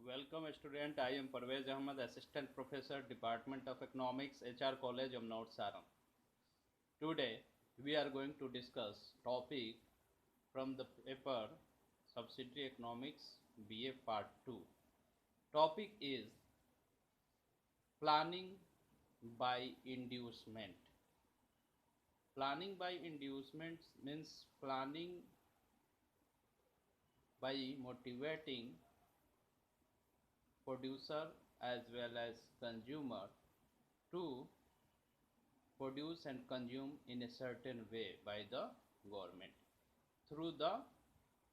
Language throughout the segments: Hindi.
Welcome student, I am Parvez Ahmed, Assistant Professor, Department of Economics, HR College of North Saran. Today we are going to discuss topic from the paper Subsidiary Economics BA Part 2. Topic is planning by inducement. Planning by inducement means planning by motivating producer as well as consumer to produce and consume in a certain way by the government through the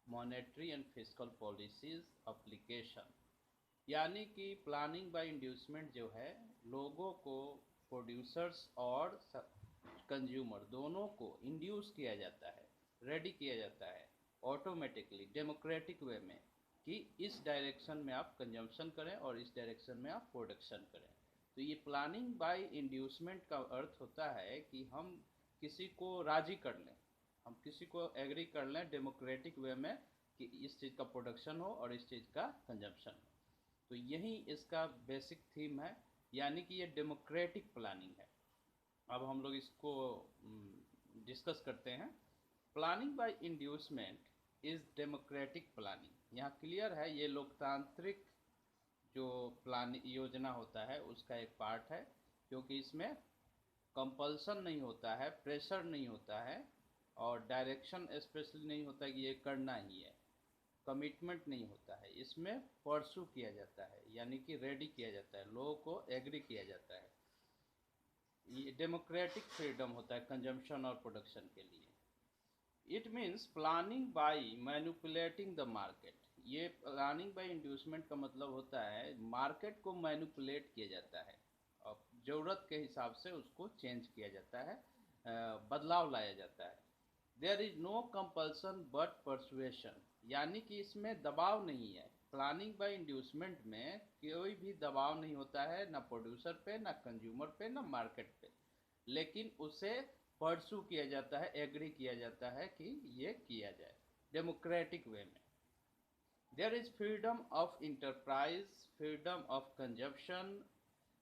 monetary and fiscal policies application. यानी कि प्लानिंग बाय इंड्यूसमेंट जो है लोगों को प्रोड्यूसर्स और कंज्यूमर दोनों को इंड्यूस किया जाता है, रेडी किया जाता है ऑटोमेटिकली डेमोक्रेटिक वे में कि इस डायरेक्शन में आप कंजम्पशन करें और इस डायरेक्शन में आप प्रोडक्शन करें। तो ये प्लानिंग बाय इंड्यूसमेंट का अर्थ होता है कि हम किसी को राजी कर लें, हम किसी को एग्री कर लें डेमोक्रेटिक वे में कि इस चीज़ का प्रोडक्शन हो और इस चीज़ का कंजम्पशन हो। तो यही इसका बेसिक थीम है, यानी कि ये डेमोक्रेटिक प्लानिंग है। अब हम लोग इसको डिस्कस करते हैं। Planning bye inducement is democratic planning. यहाँ क्लियर है, ये लोकतांत्रिक जो प्लान योजना होता है उसका एक पार्ट है, क्योंकि इसमें कंपल्सन नहीं होता है, प्रेशर नहीं होता है और डायरेक्शन स्पेशली नहीं होता कि ये करना ही है, कमिटमेंट नहीं होता है। इसमें परसू किया जाता है, यानी कि रेडी किया जाता है, लोगों को एग्री किया जाता है। ये डेमोक्रेटिक फ्रीडम होता है कंजम्पशन और प्रोडक्शन के लिए। It means planning bye manipulating the market. ये प्लानिंग बाय इंड्यूसमेंट का मतलब होता है मार्केट को मैनिपुलेट किया जाता है और ज़रूरत के हिसाब से उसको चेंज किया जाता है, बदलाव लाया जाता है। There is no compulsion but persuasion, यानी कि इसमें दबाव नहीं है। प्लानिंग बाय इंड्यूसमेंट में कोई भी दबाव नहीं होता है, ना प्रोड्यूसर पे, ना कंज्यूमर पे, ना मार्केट पे, लेकिन उसे परसू किया जाता है, एग्री किया जाता है कि ये किया जाए डेमोक्रेटिक वे में। There is freedom of enterprise, freedom of consumption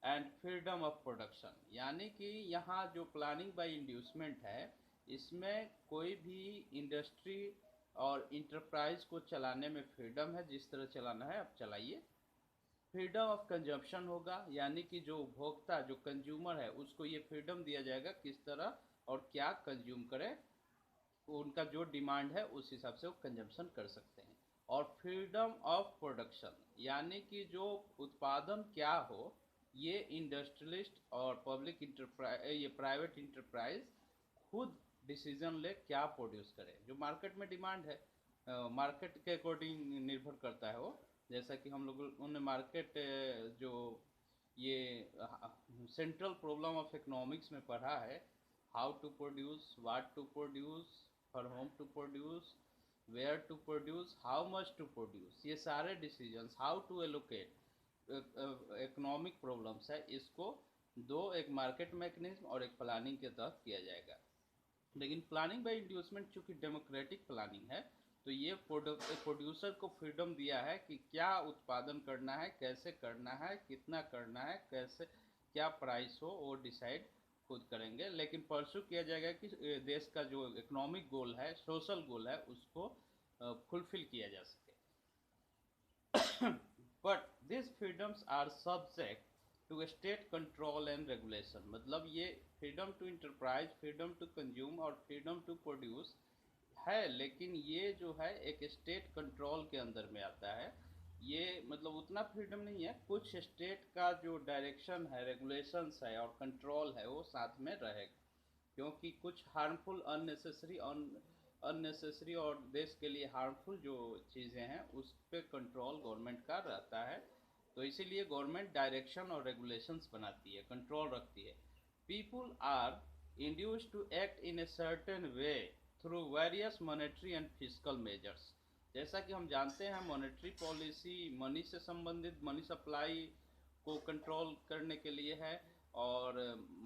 and freedom of production, यानी कि यहाँ जो प्लानिंग बाय इंड्यूसमेंट है इसमें कोई भी इंडस्ट्री और इंटरप्राइज को चलाने में फ्रीडम है, जिस तरह चलाना है आप चलाइए। फ्रीडम ऑफ कंजप्शन होगा, यानी कि जो उपभोक्ता जो कंज्यूमर है उसको ये फ्रीडम दिया जाएगा किस तरह और क्या कंज्यूम करें, उनका जो डिमांड है उस हिसाब से वो कंजप्शन कर सकते हैं। और फ्रीडम ऑफ प्रोडक्शन, यानी कि जो उत्पादन क्या हो ये इंडस्ट्रियलिस्ट और पब्लिक इंटरप्राइज, ये प्राइवेट इंटरप्राइज खुद डिसीजन ले क्या प्रोड्यूस करे। जो मार्केट में डिमांड है, मार्केट के अकॉर्डिंग निर्भर करता है वो। जैसा कि हम लोगों ने मार्केट जो ये सेंट्रल प्रॉब्लम ऑफ इकोनॉमिक्स में पढ़ा है, how to produce, what to produce, for whom to produce, where to produce, how much to produce, ये सारे decisions, how to allocate economic problems है, इसको दो, एक मार्केट मैकेनिज्म और एक प्लानिंग के तहत किया जाएगा। लेकिन प्लानिंग बाय इंड्यूसमेंट चूँकि डेमोक्रेटिक प्लानिंग है तो ये प्रोड्यूसर को फ्रीडम दिया है कि क्या उत्पादन करना है, कैसे करना है, कितना करना है, कैसे क्या प्राइस हो वो डिसाइड खुद करेंगे। लेकिन परसू किया जाएगा कि देश का जो इकोनॉमिक गोल है, सोशल गोल है, उसको फुलफिल किया जा सके। But this freedoms are subject to state control and regulation. मतलब ये freedom to enterprise, freedom to consume और फ्रीडम टू प्रोड्यूस है, लेकिन ये जो है एक स्टेट कंट्रोल के अंदर में आता है। ये मतलब उतना फ्रीडम नहीं है, कुछ स्टेट का जो डायरेक्शन है, रेगुलेशंस है और कंट्रोल है वो साथ में रहेगा, क्योंकि कुछ हार्मफुल अननेसेसरी और देश के लिए हार्मफुल जो चीज़ें हैं उस पर कंट्रोल गवर्नमेंट का रहता है। तो इसीलिए गवर्नमेंट डायरेक्शन और रेगुलेशंस बनाती है, कंट्रोल रखती है। People are induced to act in a certain way through various monetary and physical measures. जैसा कि हम जानते हैं मॉनेटरी पॉलिसी मनी से संबंधित, मनी सप्लाई को कंट्रोल करने के लिए है, और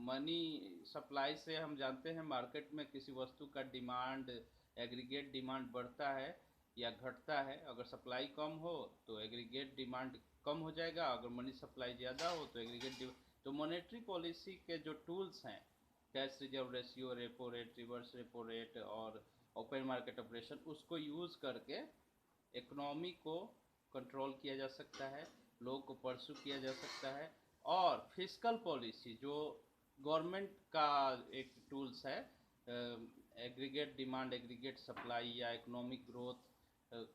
मनी सप्लाई से हम जानते हैं मार्केट में किसी वस्तु का डिमांड, एग्रीगेट डिमांड बढ़ता है या घटता है। अगर सप्लाई कम हो तो एग्रीगेट डिमांड कम हो जाएगा, अगर मनी सप्लाई ज़्यादा हो तो एग्रीगेट। तो मॉनेटरी पॉलिसी के जो टूल्स हैं, cash reserve ratio, repo rate, reverse repo rate और ओपन मार्केट ऑपरेशन, उसको यूज़ करके इकोनॉमी को कंट्रोल किया जा सकता है, लोगों को परसू किया जा सकता है। और फिस्कल पॉलिसी जो गवर्नमेंट का एक टूल्स है, एग्रीगेट डिमांड, एग्रीगेट सप्लाई या इकोनॉमिक ग्रोथ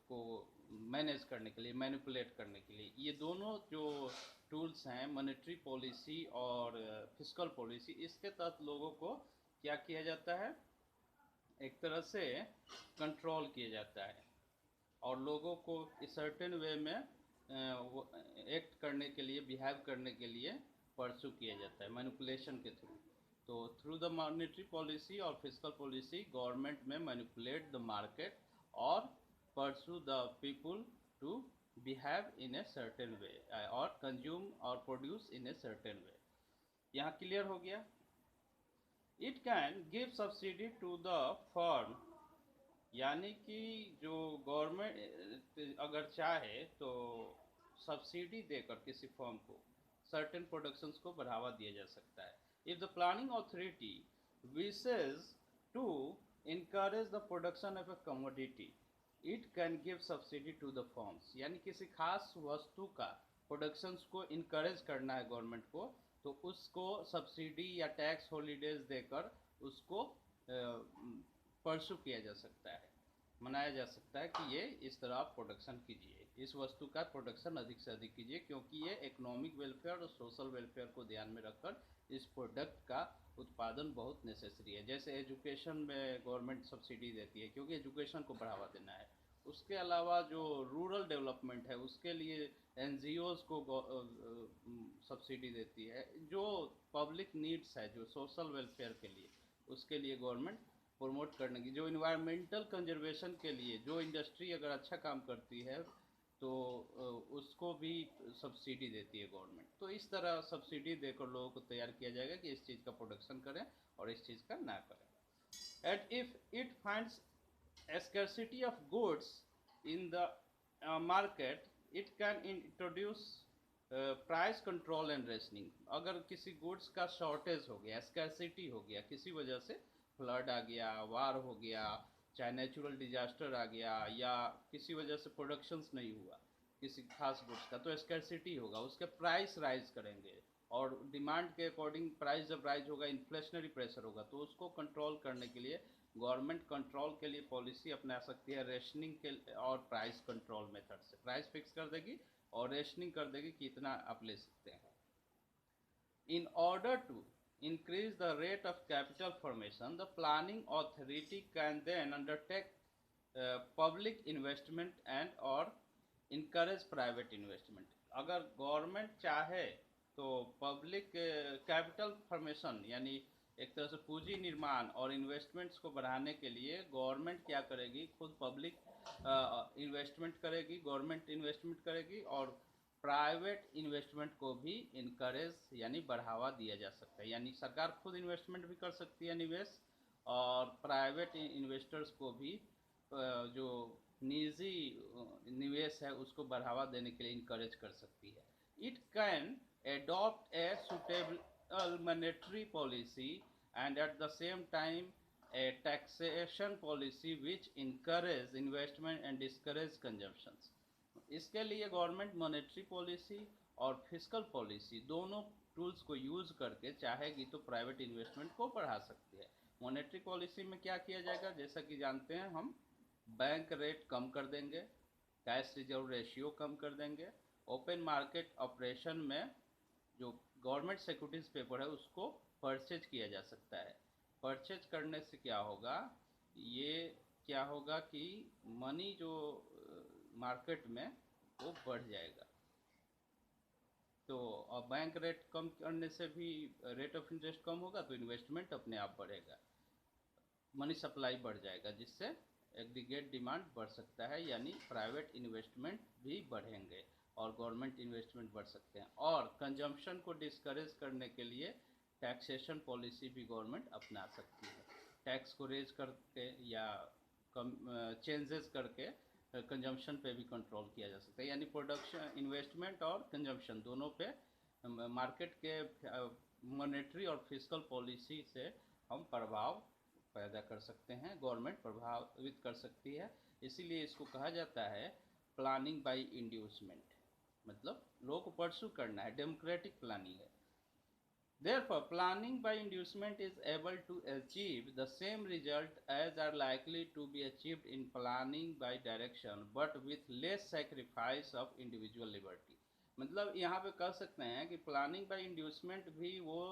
को मैनेज करने के लिए, मैनिपुलेट करने के लिए, ये दोनों जो टूल्स हैं, मॉनेटरी पॉलिसी और फिस्कल पॉलिसी, इसके तहत लोगों को क्या किया जाता है, एक तरह से कंट्रोल किया जाता है और लोगों को सर्टेन वे में एक्ट करने के लिए, बिहेव करने के लिए परसू किया जाता है मैनिपुलेशन के थ्रू। तो थ्रू द मॉनेटरी पॉलिसी और फिस्कल पॉलिसी गवर्नमेंट में मैनिपुलेट द मार्केट और persuade the people to behave in a certain way और कंज्यूम और प्रोड्यूस इन ए सर्टेन वे। यहाँ क्लियर हो गया। It can give subsidy to the firm, यानी कि जो गवर्नमेंट अगर चाहे तो सब्सिडी देकर किसी फर्म को सर्टेन प्रोडक्शंस को बढ़ावा दिया जा सकता है। If the planning authority wishes to encourage the production of a commodity, it can give subsidy to the firms, यानी किसी खास वस्तु का प्रोडक्शंस को इनकरेज करना है गवर्नमेंट को, तो उसको सब्सिडी या टैक्स हॉलीडेज देकर उसको परसू किया जा सकता है, मनाया जा सकता है कि ये इस तरह आप प्रोडक्शन कीजिए, इस वस्तु का प्रोडक्शन अधिक से अधिक कीजिए, क्योंकि ये इकोनॉमिक वेलफेयर और सोशल वेलफेयर को ध्यान में रखकर इस प्रोडक्ट का उत्पादन बहुत नेसेसरी है। जैसे एजुकेशन में गवर्नमेंट सब्सिडी देती है क्योंकि एजुकेशन को बढ़ावा देना है। उसके अलावा जो रूरल डेवलपमेंट है उसके लिए एनजीओज़ को सब्सिडी देती है। जो पब्लिक नीड्स है, जो सोशल वेलफेयर के लिए, उसके लिए गवर्नमेंट प्रमोट करने की, जो इन्वायरमेंटल कंजर्वेशन के लिए जो इंडस्ट्री अगर अच्छा काम करती है तो उसको भी सब्सिडी देती है गवर्नमेंट। तो इस तरह सब्सिडी देकर लोगों को तैयार किया जाएगा कि इस चीज़ का प्रोडक्शन करें और इस चीज़ का ना करें। And if it finds scarcity of goods in the market, it can introduce price control and rationing. अगर किसी गुड्स का शॉर्टेज हो गया, स्कैरसिटी हो गया, किसी वजह से फ्लड आ गया, वार हो गया, चाहे नेचुरल डिजास्टर आ गया, या किसी वजह से प्रोडक्शंस नहीं हुआ किसी खास गुड्स का, तो स्कैरसिटी होगा, उसके प्राइस राइज करेंगे और डिमांड के अकॉर्डिंग प्राइस जब राइज होगा, इन्फ्लेशनरी प्रेशर होगा, तो उसको कंट्रोल करने के लिए गवर्नमेंट कंट्रोल के लिए पॉलिसी अपना सकती है रेशनिंग के और प्राइस कंट्रोल मेथड से। प्राइस फिक्स कर देगी और रेशनिंग कर देगी कि इतना आप ले सकते हैं। In order to increase the rate of capital formation, the planning authority can then undertake public investment and or encourage private investment। अगर गवर्नमेंट चाहे तो पब्लिक कैपिटल फॉर्मेशन यानी एक तरह से पूंजी निर्माण और इन्वेस्टमेंट्स को बढ़ाने के लिए गवर्नमेंट क्या करेगी, खुद पब्लिक इन्वेस्टमेंट करेगी, गवर्नमेंट इन्वेस्टमेंट करेगी और प्राइवेट इन्वेस्टमेंट को भी इनकरेज यानी बढ़ावा दिया जा सकता है। यानी सरकार खुद इन्वेस्टमेंट भी कर सकती है, निवेश, और प्राइवेट इन्वेस्टर्स को भी जो निजी निवेश है उसको बढ़ावा देने के लिए इनकरेज कर सकती है। It can adopt a suitable monetary policy and at the same time a taxation policy which encourage investment and discourage consumptions। इसके लिए गवर्नमेंट मॉनेटरी पॉलिसी और फिस्कल पॉलिसी दोनों टूल्स को यूज करके चाहेगी तो प्राइवेट इन्वेस्टमेंट को बढ़ा सकती है। मॉनेटरी पॉलिसी में क्या किया जाएगा, जैसा कि जानते हैं हम, बैंक रेट कम कर देंगे, कैश रिजर्व रेशियो कम कर देंगे, ओपन मार्केट ऑपरेशन में जो गवर्नमेंट सिक्योरिटीज पेपर है उसको परचेज किया जा सकता है। परचेज करने से क्या होगा, ये क्या होगा कि मनी जो मार्केट में वो बढ़ जाएगा। तो अब बैंक रेट कम करने से भी रेट ऑफ इंटरेस्ट कम होगा तो इन्वेस्टमेंट अपने आप बढ़ेगा, मनी सप्लाई बढ़ जाएगा, जिससे एग्रीगेट डिमांड बढ़ सकता है, यानी प्राइवेट इन्वेस्टमेंट भी बढ़ेंगे और गवर्नमेंट इन्वेस्टमेंट बढ़ सकते हैं। और कंजम्पशन को डिस्करेज करने के लिए टैक्सेशन पॉलिसी भी गवर्नमेंट अपना सकती है। टैक्स को रेज करके या कम चेंजेस करके कंजम्पशन पे भी कंट्रोल किया जा सकता है, यानी प्रोडक्शन, इन्वेस्टमेंट और कंजम्पशन दोनों पे मार्केट के मॉनेटरी और फिस्कल पॉलिसी से हम प्रभाव पैदा कर सकते हैं, गवर्नमेंट प्रभावित कर सकती है। इसीलिए इसको कहा जाता है प्लानिंग बाय इंड्यूसमेंट, मतलब लोगों को परसू करना है, डेमोक्रेटिक प्लानिंग है। Therefore, planning by inducement is able to achieve the same result as are likely to be achieved in planning by direction, but with less sacrifice of individual liberty. मतलब यहाँ पे कह सकते हैं कि प्लानिंग बाय इंड्यूसमेंट भी वो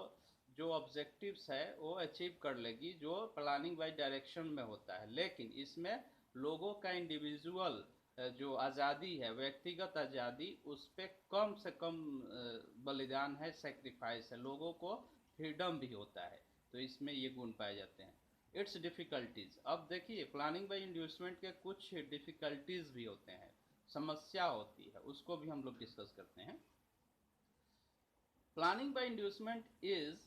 जो ऑब्जेक्टिव्स है वो अचीव कर लेगी जो प्लानिंग बाय डायरेक्शन में होता है, लेकिन इसमें लोगों का इंडिविजुअल जो आज़ादी है, व्यक्तिगत आज़ादी, उस पर कम से कम बलिदान है, सेक्रीफाइस है, लोगों को फ्रीडम भी होता है। तो इसमें ये गुण पाए जाते हैं। इट्स डिफ़िकल्टीज़, अब देखिए प्लानिंग बाय इंड्यूसमेंट के कुछ डिफ़िकल्टीज़ भी होते हैं, समस्या होती है, उसको भी हम लोग डिस्कस करते हैं। Planning bye inducement is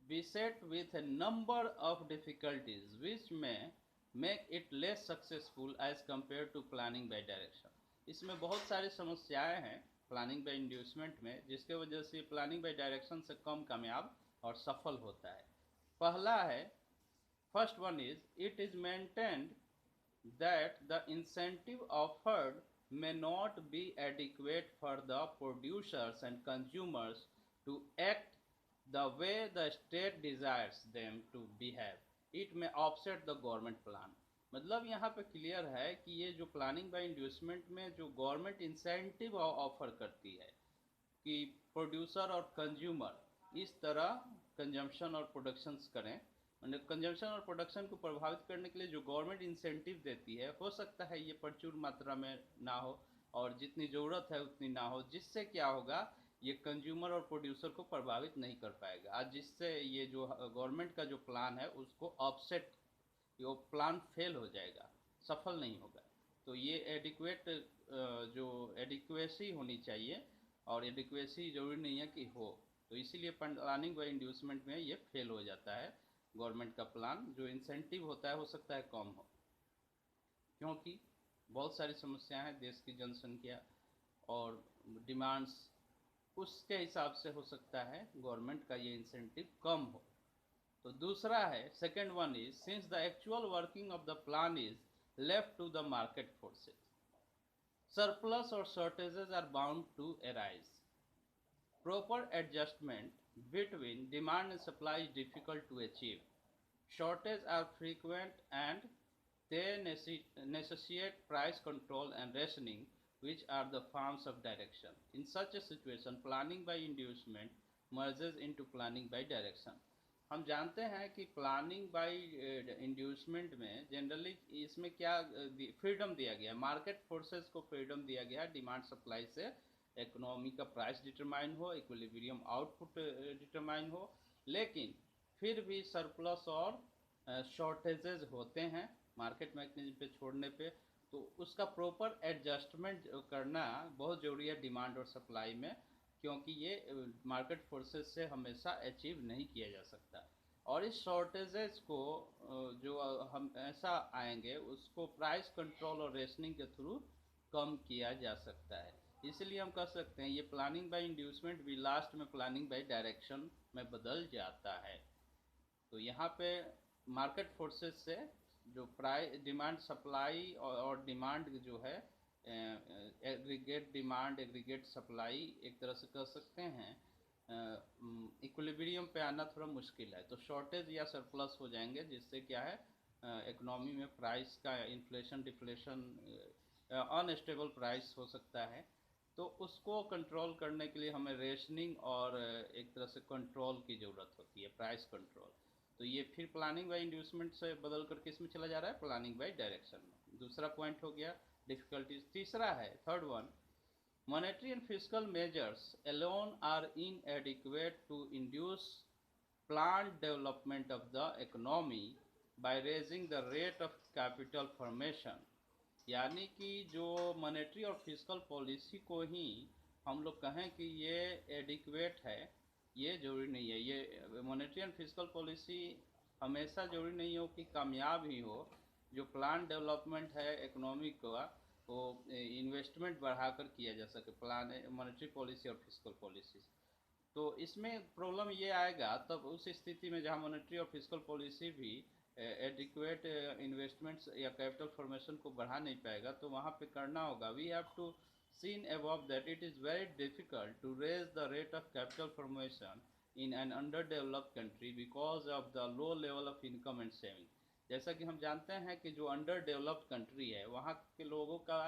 beset with a number of difficulties which may make it less successful as compared to planning by direction. इसमें बहुत सारी समस्याएं हैं प्लानिंग बाय इंड्यूसमेंट में, जिसके वजह से प्लानिंग बाय डायरेक्शन से कम कामयाब और सफल होता है। पहला है, first one is it is maintained that the incentive offered may not be adequate for the producers and consumers to act the way the state desires them to behave. It may offset the government plan. मतलब यहाँ पे क्लियर है कि ये जो प्लानिंग बाय इंड्यूसमेंट में जो गवर्नमेंट इंसेंटिव ऑफर करती है कि प्रोड्यूसर और कंज्यूमर इस तरह कंजम्पशन और प्रोडक्शन करें, मतलब कंजम्पशन और प्रोडक्शन को प्रभावित करने के लिए जो गवर्नमेंट इंसेंटिव देती है, हो सकता है ये प्रचुर मात्रा में ना हो और जितनी ज़रूरत है उतनी ना हो, जिससे क्या होगा, ये कंज्यूमर और प्रोड्यूसर को प्रभावित नहीं कर पाएगा, आज जिससे ये जो गवर्नमेंट का जो प्लान है उसको ऑफसेट, वो प्लान फेल हो जाएगा, सफल नहीं होगा। तो ये एडिक्वेट जो एडिक्वेसी होनी चाहिए, और एडिक्वेसी जरूरी नहीं है कि हो, तो इसीलिए प्लानिंग बाय इंड्यूसमेंट में ये फेल हो जाता है। गवर्नमेंट का प्लान जो इंसेंटिव होता है हो सकता है कम हो, क्योंकि बहुत सारी समस्याएं हैं, देश की जनसंख्या और डिमांड्स, उसके हिसाब से हो सकता है गवर्नमेंट का ये इंसेंटिव कम हो। तो दूसरा है, second one is since the actual working of the plan is left to the market forces, surplus or shortages are bound to arise. Proper adjustment between demand and supply is difficult to achieve. Shortages are frequent and they necessitate price control and rationing, which are the forms of direction. In such a situation, planning by inducement merges into planning by direction. हम जानते हैं कि प्लानिंग बाय इंड्यूसमेंट में जनरली इसमें क्या फ्रीडम दिया गया है, मार्केट फोर्सेस को फ्रीडम दिया गया है, डिमांड सप्लाई से इकोनॉमी का प्राइस डिटरमाइन हो, इक्विलिब्रियम आउटपुट डिटरमाइन हो, लेकिन फिर भी सरप्लस और शॉर्टेजेस होते हैं मार्केट मैकेनिज्म पे छोड़ने पे, तो उसका प्रॉपर एडजस्टमेंट करना बहुत ज़रूरी है डिमांड और सप्लाई में, क्योंकि ये मार्केट फोर्सेस से हमेशा अचीव नहीं किया जा सकता। और इस शॉर्टेजेस को जो हम ऐसा आएंगे उसको प्राइस कंट्रोल और रेशनिंग के थ्रू कम किया जा सकता है। इसलिए हम कह सकते हैं ये प्लानिंग बाय इंड्यूसमेंट भी लास्ट में प्लानिंग बाय डायरेक्शन में बदल जाता है। तो यहाँ पे मार्केट फोर्सेस से जो प्राइस, डिमांड सप्लाई और डिमांड जो है एग्रीगेट डिमांड एग्रीगेट सप्लाई, एक तरह से कह सकते हैं इक्विलिब्रियम पे आना थोड़ा मुश्किल है, तो शॉर्टेज या सरप्लस हो जाएंगे, जिससे क्या है इकोनॉमी में प्राइस का इन्फ्लेशन डिफ्लेशन, अनस्टेबल प्राइस हो सकता है। तो उसको कंट्रोल करने के लिए हमें रेशनिंग और एक तरह से कंट्रोल की ज़रूरत होती है, प्राइस कंट्रोल। तो ये फिर प्लानिंग बाय इंड्यूसमेंट से बदल कर किस में चला जा रहा है, प्लानिंग बाय डायरेक्शन में। दूसरा पॉइंट हो गया डिफिकल्टीज। तीसरा है, third one, monetary and fiscal measures alone are inadequate to induce planned development of the economy by raising the rate of capital formation। यानी कि जो मॉनेटरी और फिस्कल पॉलिसी को ही हम लोग कहें कि ये एडिक्वेट है, ये जरूरी नहीं है। ये मॉनेटरी एंड फिस्कल पॉलिसी हमेशा जरूरी नहीं हो कि कामयाब ही हो। जो प्लान डेवलपमेंट है इकोनॉमिक का, वो इन्वेस्टमेंट बढ़ाकर किया जा सके, प्लान मॉनेटरी पॉलिसी और फिस्कल पॉलिसी। तो इसमें प्रॉब्लम ये आएगा तब उस स्थिति में जहाँ मॉनेटरी और फिस्कल पॉलिसी भी एडिक्वेट इन्वेस्टमेंट्स या कैपिटल फॉर्मेशन को बढ़ा नहीं पाएगा, तो वहाँ पे करना होगा, we have to seen above that it is very difficult to raise the rate of capital formation in an underdeveloped country because of the low level of income and saving। जैसा कि हम जानते हैं कि जो अंडर डेवलप्ड कंट्री है वहाँ के लोगों का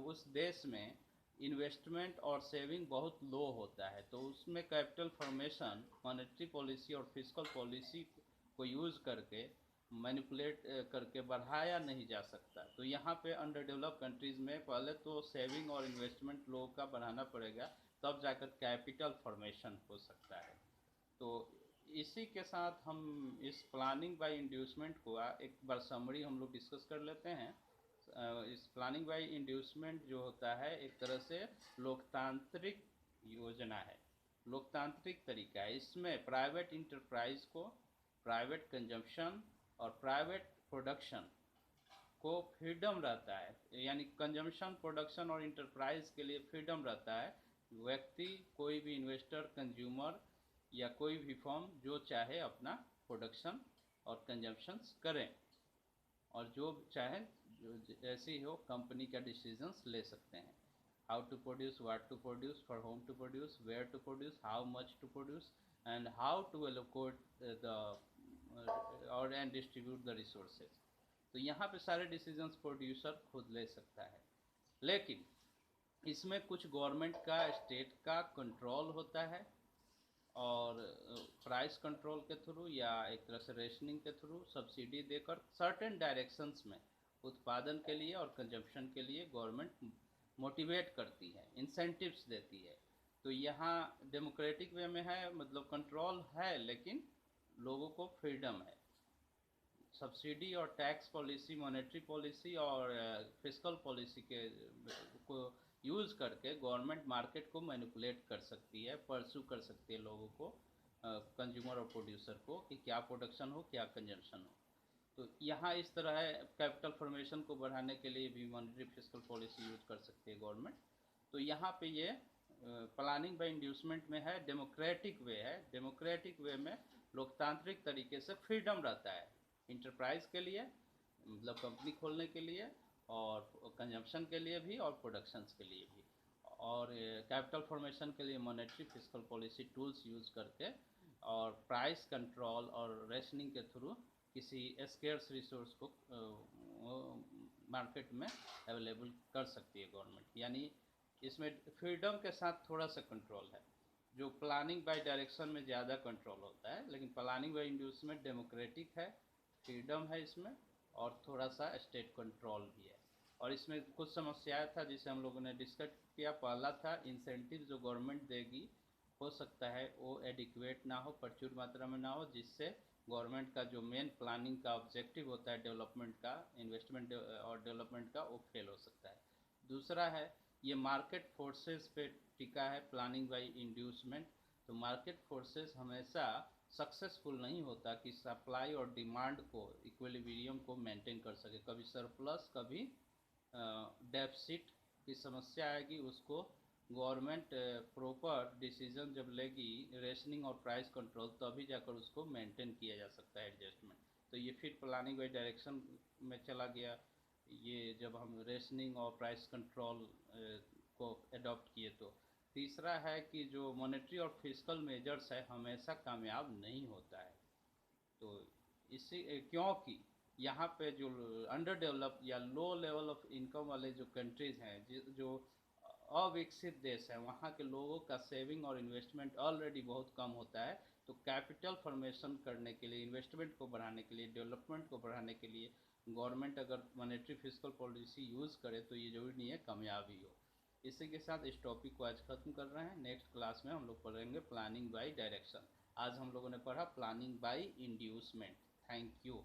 उस देश में इन्वेस्टमेंट और सेविंग बहुत लो होता है, तो उसमें कैपिटल फॉर्मेशन मॉनेटरी पॉलिसी और फिस्कल पॉलिसी को यूज़ करके मैनिपुलेट करके बढ़ाया नहीं जा सकता। तो यहाँ पे अंडर डेवलप कंट्रीज़ में पहले तो सेविंग और इन्वेस्टमेंट लोगों का बढ़ाना पड़ेगा, तब जाकर कैपिटल फॉर्मेशन हो सकता है। तो इसी के साथ हम इस प्लानिंग बाय इंड्यूसमेंट को एक बार समरी हम लोग डिस्कस कर लेते हैं। इस प्लानिंग बाय इंड्यूसमेंट जो होता है एक तरह से लोकतांत्रिक योजना है, लोकतांत्रिक तरीका है। इसमें प्राइवेट इंटरप्राइज को प्राइवेट कंजम्पशन और प्राइवेट प्रोडक्शन को फ्रीडम रहता है, यानी कंजम्पशन, प्रोडक्शन और इंटरप्राइज के लिए फ्रीडम रहता है। व्यक्ति, कोई भी इन्वेस्टर, कंज्यूमर या कोई भी फर्म जो चाहे अपना प्रोडक्शन और कंजम्पशंस करें, और जो चाहे जो जैसी हो कंपनी का डिसीजंस ले सकते हैं। How to produce, what to produce, for whom to produce, where to produce, how much to produce and how to allocate the और एंड डिस्ट्रीब्यूट द रिसोर्सेज। तो यहाँ पे सारे डिसीजंस प्रोड्यूसर खुद ले सकता है, लेकिन इसमें कुछ गवर्नमेंट का, स्टेट का कंट्रोल होता है, और प्राइस कंट्रोल के थ्रू या एक तरह से रेशनिंग के थ्रू सब्सिडी देकर सर्टेन डायरेक्शंस में उत्पादन के लिए और कंजप्शन के लिए गवर्नमेंट मोटिवेट करती है, इंसेंटिव्स देती है। तो यहाँ डेमोक्रेटिक वे में है, मतलब कंट्रोल है लेकिन लोगों को फ्रीडम है। सब्सिडी और टैक्स पॉलिसी, मॉनेटरी पॉलिसी और फिस्कल पॉलिसी के को यूज़ करके गवर्नमेंट मार्केट को मैनिपुलेट कर सकती है, परसू कर सकती है लोगों को, कंज्यूमर और प्रोड्यूसर को, कि क्या प्रोडक्शन हो, क्या कंजम्पशन हो। तो यहाँ इस तरह है, कैपिटल फॉर्मेशन को बढ़ाने के लिए भी मॉनेटरी फिस्कल पॉलिसी यूज कर सकती है गवर्नमेंट। तो यहाँ पे ये प्लानिंग बाय इंड्यूसमेंट में है, डेमोक्रेटिक वे है। डेमोक्रेटिक वे में लोकतांत्रिक तरीके से फ्रीडम रहता है इंटरप्राइज के लिए, मतलब कंपनी खोलने के लिए, और कंजम्पशन के लिए भी और प्रोडक्शंस के लिए भी, और कैपिटल फॉर्मेशन के लिए monetary fiscal policy tools use करके, और प्राइस कंट्रोल और रेशनिंग के थ्रू किसी स्केर्स रिसोर्स को मार्केट में अवेलेबल कर सकती है गवर्नमेंट। यानी इसमें फ्रीडम के साथ थोड़ा सा कंट्रोल है, जो प्लानिंग बाय डायरेक्शन में ज़्यादा कंट्रोल होता है, लेकिन प्लानिंग बाय इंड्यूसमेंट डेमोक्रेटिक है, फ्रीडम है इसमें, और थोड़ा सा स्टेट कंट्रोल भी है। और इसमें कुछ समस्याएं था जिसे हम लोगों ने डिस्कस किया। पहला था इंसेंटिव जो गवर्नमेंट देगी, हो सकता है वो एडिक्वेट ना हो, प्रचुर मात्रा में ना हो, जिससे गवर्नमेंट का जो मेन प्लानिंग का ऑब्जेक्टिव होता है डेवलपमेंट का, इन्वेस्टमेंट और डेवलपमेंट का, वो फेल हो सकता है। दूसरा है ये मार्केट फोर्सेस पे टिका है प्लानिंग बाय इंड्यूसमेंट। तो मार्केट फोर्सेस हमेशा सक्सेसफुल नहीं होता कि सप्लाई और डिमांड को, इक्विलिब्रियम को मेंटेन कर सके। कभी सरप्लस, कभी डेफिसिट की समस्या आएगी, उसको गवर्नमेंट प्रॉपर डिसीजन जब लेगी, रेशनिंग और प्राइस कंट्रोल, तभी जाकर उसको मेंटेन किया जा सकता है एडजस्टमेंट। तो ये फिर प्लानिंग बाय डायरेक्शन में चला गया, ये जब हम रेशनिंग और प्राइस कंट्रोल को अडॉप्ट किए। तो तीसरा है कि जो मॉनेटरी और फिस्कल मेजर्स है हमेशा कामयाब नहीं होता है। तो इसी क्योंकि यहाँ पे जो अंडर डेवलप या लो लेवल ऑफ इनकम वाले जो कंट्रीज़ हैं, जो अविकसित देश हैं, वहाँ के लोगों का सेविंग और इन्वेस्टमेंट ऑलरेडी बहुत कम होता है। तो कैपिटल फॉर्मेशन करने के लिए, इन्वेस्टमेंट को बढ़ाने के लिए, डेवलपमेंट को बढ़ाने के लिए गवर्नमेंट अगर मॉनेटरी फिस्कल पॉलिसी यूज़ करे तो ये जरूरी नहीं है कामयाबी हो। इसी के साथ इस टॉपिक को आज ख़त्म कर रहे हैं। नेक्स्ट क्लास में हम लोग पढ़ेंगे प्लानिंग बाय डायरेक्शन। आज हम लोगों ने पढ़ा planning bye inducement. Thank you.